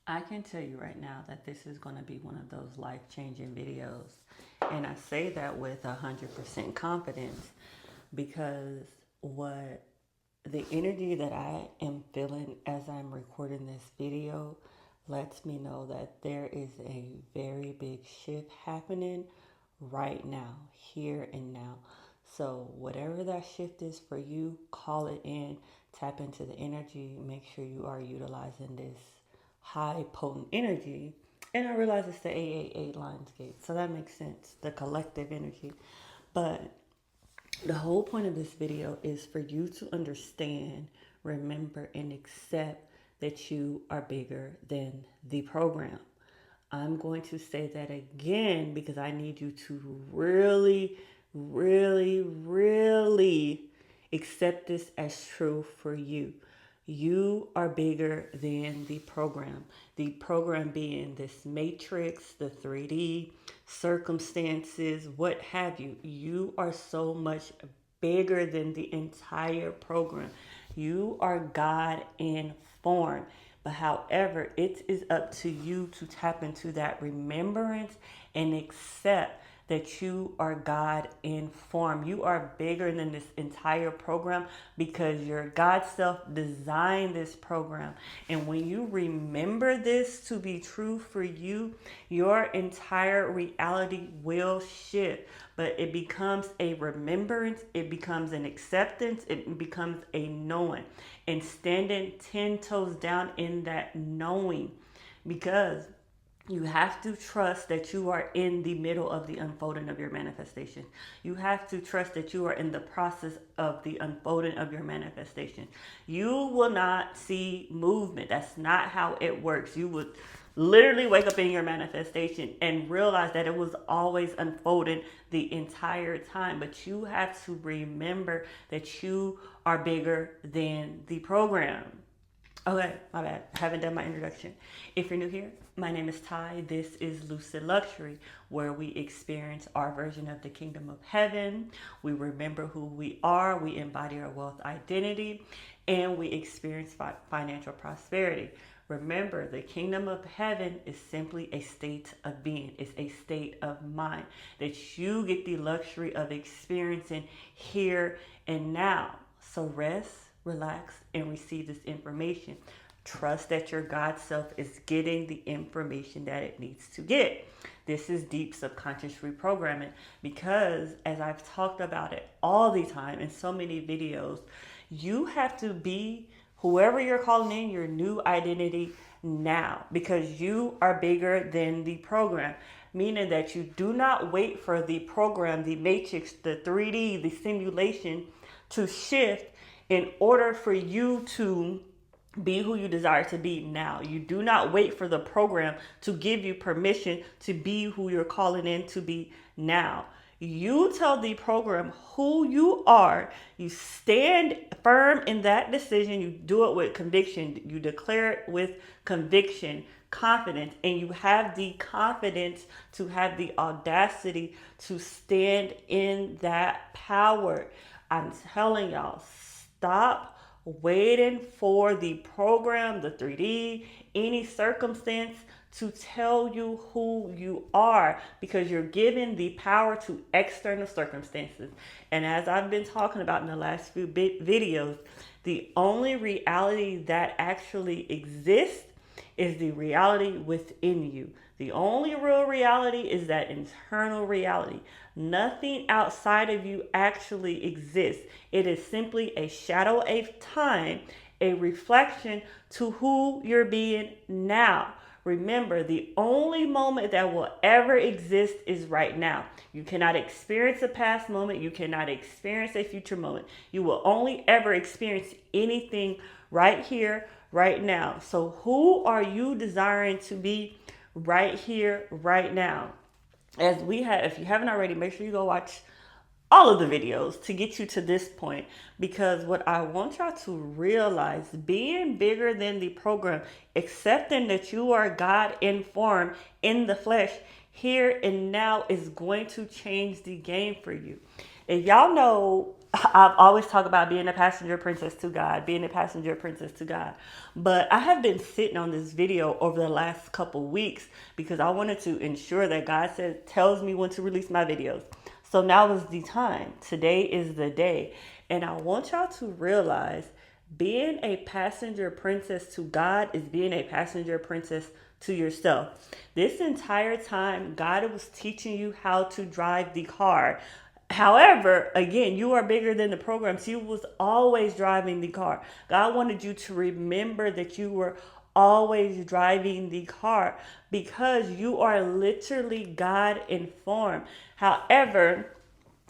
I can tell you right now that this is going to be one of those life-changing videos. And I say that with 100% confidence because what the energy that I am feeling as I'm recording this video lets me know that there is a very big shift happening right now, here and now. So, whatever that shift is for you, call it in, tap into the energy, make sure you are utilizing this high potent energy. And I realize it's the 888 Lionsgate, so that makes sense, the collective energy. But the whole point of this video is for you to understand, remember, and accept that you are bigger than the program. I'm going to say that again because I need you to really, really, really accept this as true for you. You are bigger than the program. The program being this matrix, the 3D, circumstances, what have you. You are so much bigger than the entire program. You are God in form. But however, it is up to you to tap into that remembrance and accept that you are God in form. You are bigger than this entire program because your God self designed this program. And when you remember this to be true for you, your entire reality will shift. But it becomes a remembrance, it becomes an acceptance, it becomes a knowing. And standing 10 toes down in that knowing because you have to trust that you are in the middle of the unfolding of your manifestation. You have to trust that you are in the process of the unfolding of your manifestation. You will not see movement. That's not how it works. You would literally wake up in your manifestation and realize that it was always unfolding the entire time. But you have to remember that you are bigger than the program. Okay, my bad. I haven't done my introduction. If you're new here, my name is Ty. This is Lucid Luxury, where we experience our version of the kingdom of heaven. We remember who we are, we embody our wealth identity, and we experience financial prosperity. Remember, the kingdom of heaven is simply a state of being. It's a state of mind that you get the luxury of experiencing here and now. So rest, relax, and receive this information. Trust that your God self is getting the information that it needs to get. This is deep subconscious reprogramming because, as I've talked about it all the time in so many videos, you have to be whoever you're calling in your new identity now because you are bigger than the program. Meaning that you do not wait for the program, the matrix, the 3D, the simulation to shift in order for you to be who you desire to be now. You do not wait for the program to give you permission to be who you're calling in to be now. You tell the program who you are. You stand firm in that decision. You do it with conviction. You declare it with conviction, confidence, and you have the confidence to have the audacity to stand in that power. I'm telling y'all, stop waiting for the program, the 3D, any circumstance to tell you who you are because you're given the power to external circumstances. And as I've been talking about in the last few videos, the only reality that actually exists is the reality within you. The only real reality is that internal reality. Nothing outside of you actually exists. It is simply a shadow of time, a reflection to who you're being now. Remember, the only moment that will ever exist is right now. You cannot experience a past moment. You cannot experience a future moment. You will only ever experience anything right here, right now. So who are you desiring to be right here, right now? As we have, if you haven't already, make sure you go watch all of the videos to get you to this point because what I want y'all to realize, being bigger than the program, accepting that you are God in form in the flesh here and now is going to change the game for you. If y'all know, I've always talked about being a passenger princess to God, being a passenger princess to God. But I have been sitting on this video over the last couple weeks because I wanted to ensure that God tells me when to release my videos. So now is the time. Today is the day. And I want y'all to realize being a passenger princess to God is being a passenger princess to yourself. This entire time, God was teaching you how to drive the car. However, again, you are bigger than the program. So you was always driving the car. God wanted you to remember that you were always driving the car because you are literally God informed. However,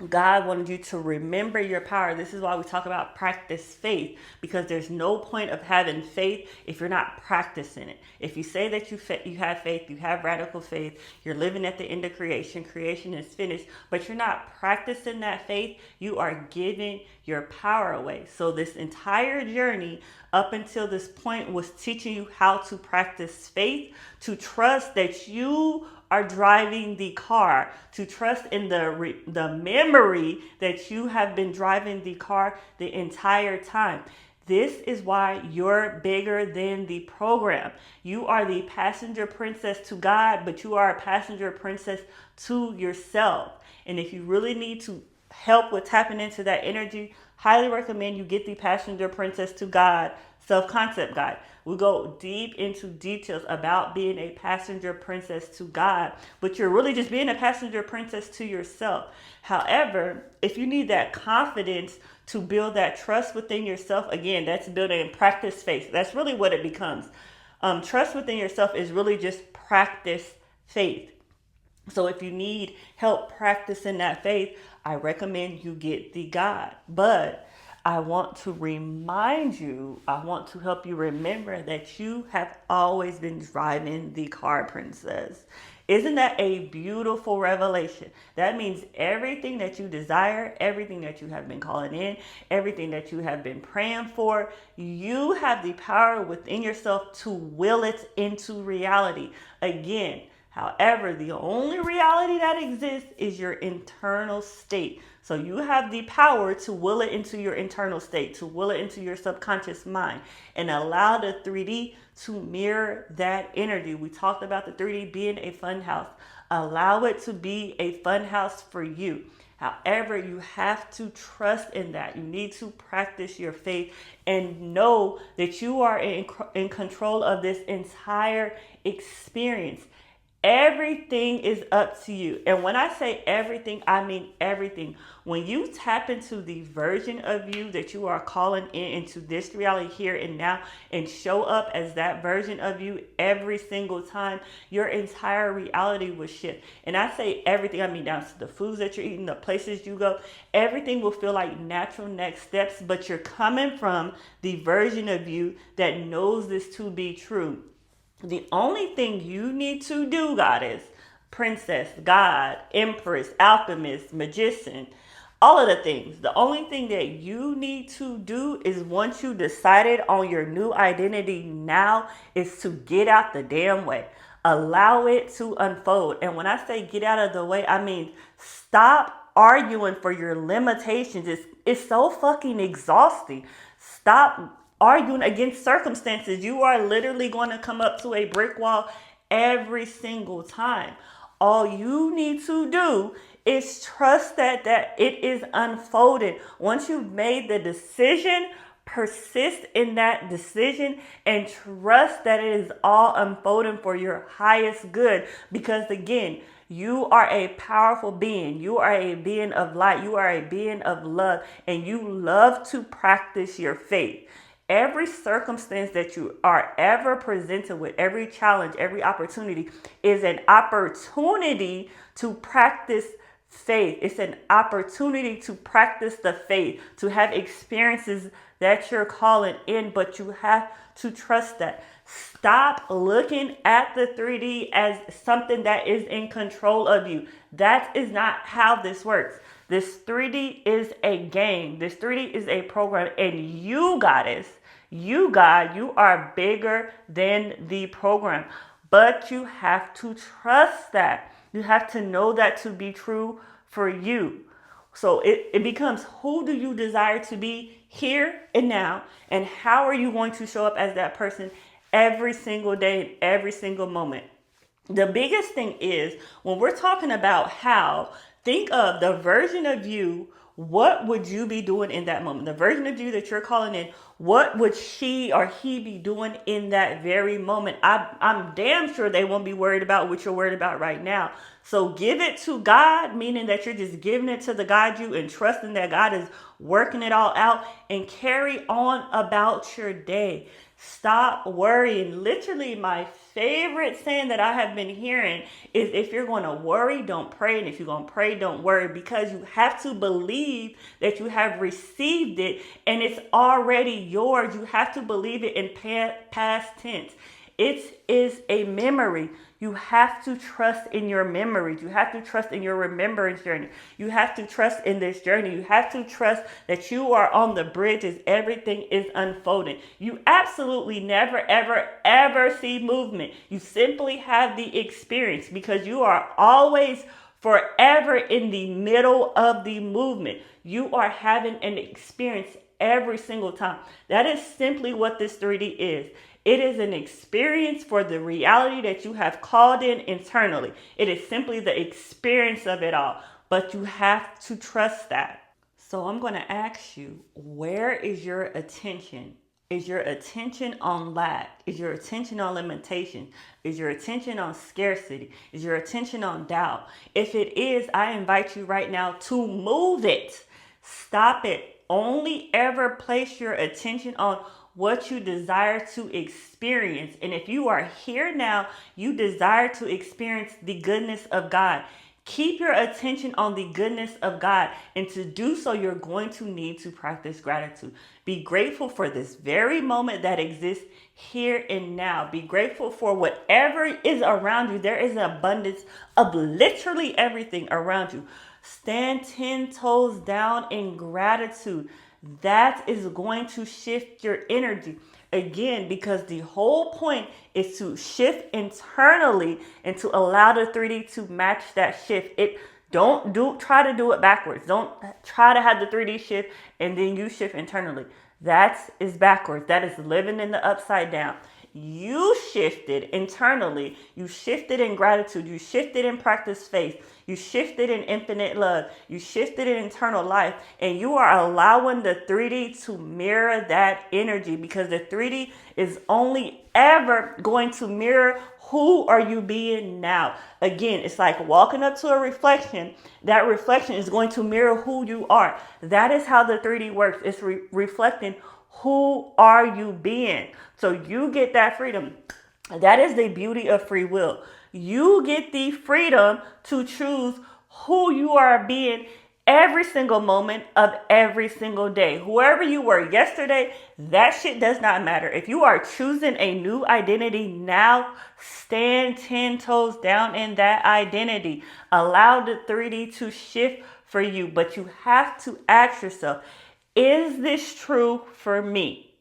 God wanted you to remember your power. This is why we talk about practice faith, because there's no point of having faith if you're not practicing it. If you say that you have faith, you have radical faith, you're living at the end of creation, creation is finished, but you're not practicing that faith, you are giving your power away. So this entire journey up until this point was teaching you how to practice faith, to trust that you are driving the car, to trust in the memory that you have been driving the car the entire time. This is why you're bigger than the program. You are the passenger princess to God, but you are a passenger princess to yourself. And if you really need to help with tapping into that energy, highly recommend you get the Passenger Princess to God self-concept guide. We go deep into details about being a passenger princess to God, but you're really just being a passenger princess to yourself. However, if you need that confidence to build that trust within yourself, again, that's building practice faith. That's really what it becomes. Trust within yourself is really just practice faith. So if you need help practicing that faith, I recommend you get the guide. But I want to remind you, I want to help you remember that you have always been driving the car, princess. Isn't that a beautiful revelation? That means everything that you desire, everything that you have been calling in, everything that you have been praying for, you have the power within yourself to will it into reality. Again, however, the only reality that exists is your internal state. So you have the power to will it into your internal state, to will it into your subconscious mind, and allow the 3D to mirror that energy. We talked about the 3D being a fun house. Allow it to be a fun house for you. However, you have to trust in that. You need to practice your faith and know that you are in control of this entire experience. Everything is up to you. And when I say everything, I mean everything. When you tap into the version of you that you are calling into this reality here and now and show up as that version of you every single time, your entire reality will shift. And I say everything, I mean down to the foods that you're eating, the places you go, everything will feel like natural next steps, but you're coming from the version of you that knows this to be true. The only thing you need to do, goddess, princess, god, empress, alchemist, magician, all of the things. The only thing that you need to do is once you decided on your new identity now is to get out the damn way. Allow it to unfold. And when I say get out of the way, I mean stop arguing for your limitations. It's so fucking exhausting. Stop arguing against circumstances. You are literally going to come up to a brick wall every single time. All you need to do is trust that it is unfolding. Once you've made the decision, persist in that decision and trust that it is all unfolding for your highest good. Because again, you are a powerful being. You are a being of light. You are a being of love, and you love to practice your faith. Every circumstance that you are ever presented with, every challenge, every opportunity is an opportunity to practice faith. It's an opportunity to practice the faith, to have experiences that you're calling in, but you have to trust that. Stop looking at the 3D as something that is in control of you. That is not how this works. This 3D is a game. This 3D is a program, and you, goddess, you, God, you are bigger than the program. But you have to trust that. You have to know that to be true for you. So it becomes, who do you desire to be here and now? And how are you going to show up as that person every single day and every single moment? The biggest thing is, when we're talking about how, think of the version of you. What would you be doing in that moment? The version of you that you're calling in, what would she or he be doing in that very moment? I'm damn sure they won't be worried about what you're worried about right now. So give it to God, meaning that you're just giving it to the God you and trusting that God is working it all out, and carry on about your day. Stop worrying. Literally, my favorite saying that I have been hearing is, if you're going to worry, don't pray. And if you're going to pray, don't worry, because you have to believe that you have received it and it's already yours. You have to believe it in past tense. It is a memory. You have to trust in your memories. You have to trust in your remembrance journey. You have to trust in this journey. You have to trust that you are on the bridge as everything is unfolding. You absolutely never, ever, ever see movement. You simply have the experience, because you are always forever in the middle of the movement. You are having an experience every single time. That is simply what this 3D is. It is an experience for the reality that you have called in internally. It is simply the experience of it all. But you have to trust that. So I'm going to ask you, where is your attention? Is your attention on lack? Is your attention on limitation? Is your attention on scarcity? Is your attention on doubt? If it is, I invite you right now to move it. Stop it. Only ever place your attention on what you desire to experience. And if you are here now, you desire to experience the goodness of God. Keep your attention on the goodness of God. And to do so, you're going to need to practice gratitude. Be grateful for this very moment that exists here and now. Be grateful for whatever is around you. There is an abundance of literally everything around you. Stand 10 toes down in gratitude. That is going to shift your energy. Again, because the whole point is to shift internally and to allow the 3D to match that shift. Try to do it backwards. Don't try to have the 3D shift and then you shift internally. That is backwards. That is living in the upside down. You shifted internally. You shifted in gratitude. You shifted in practice faith. You shifted in infinite love. You shifted in eternal life. And you are allowing the 3D to mirror that energy, because the 3D is only ever going to mirror who are you being now. Again, it's like walking up to a reflection. That reflection is going to mirror who you are. That is how the 3D works. It's reflecting who are you being. So you get that freedom. That is the beauty of free will. You get the freedom to choose who you are being every single moment of every single day. Whoever you were yesterday, that shit does not matter. If you are choosing a new identity now, stand 10 toes down in that identity. Allow the 3D to shift for you. But you have to ask yourself, is this true for me?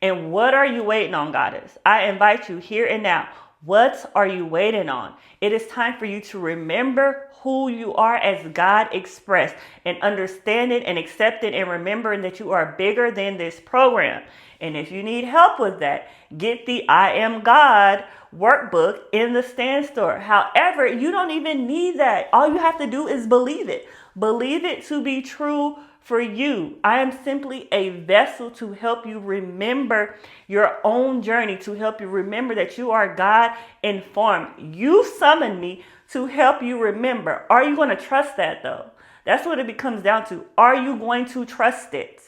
And what are you waiting on, Goddess? I invite you here and now. What are you waiting on? It is time for you to remember who you are as God expressed, and understand it and accept it, and remembering that you are bigger than this program. And if you need help with that, get the I Am God workbook in the Stand store. However, you don't even need that. All you have to do is believe it. Believe it to be true for you. I am simply a vessel to help you remember your own journey, to help you remember that you are God informed. You summoned me to help you remember. Are you going to trust that though? That's what it comes down to. Are you going to trust it?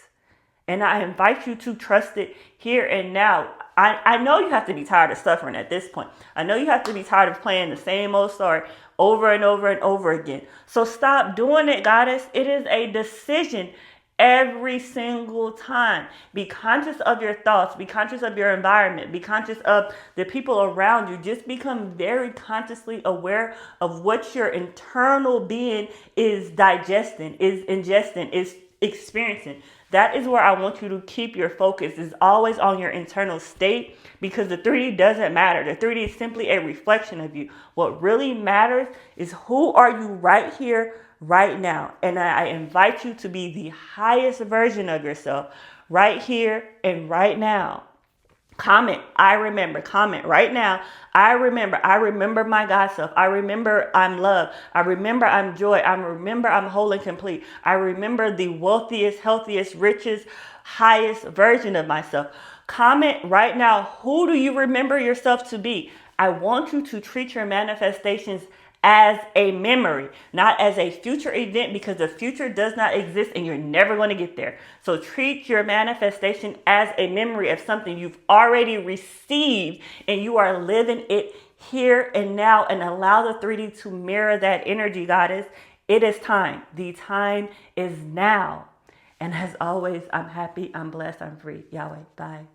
And I invite you to trust it here and now. I know you have to be tired of suffering at this point. I know you have to be tired of playing the same old story over and over and over again. So stop doing it, Goddess. It is a decision every single time. Be conscious of your thoughts. Be conscious of your environment. Be conscious of the people around you. Just become very consciously aware of what your internal being is digesting, is ingesting, is experiencing. That is where I want you to keep your focus, is always on your internal state, because the 3D doesn't matter. The 3D is simply a reflection of you. What really matters is, who are you right here, right now. And I invite you to be the highest version of yourself right here and right now. Comment, I remember. Comment right now. I remember. I remember my God self. I remember I'm love. I remember I'm joy. I remember I'm whole and complete. I remember the wealthiest, healthiest, richest, highest version of myself. Comment right now. Who do you remember yourself to be? I want you to treat your manifestations as a memory, not as a future event, because the future does not exist and you're never going to get there. So treat your manifestation as a memory of something you've already received and you are living it here and now, and allow the 3D to mirror that energy, Goddess. It is time. The time is now. And as always, I'm happy, I'm blessed, I'm free. Yahweh, bye.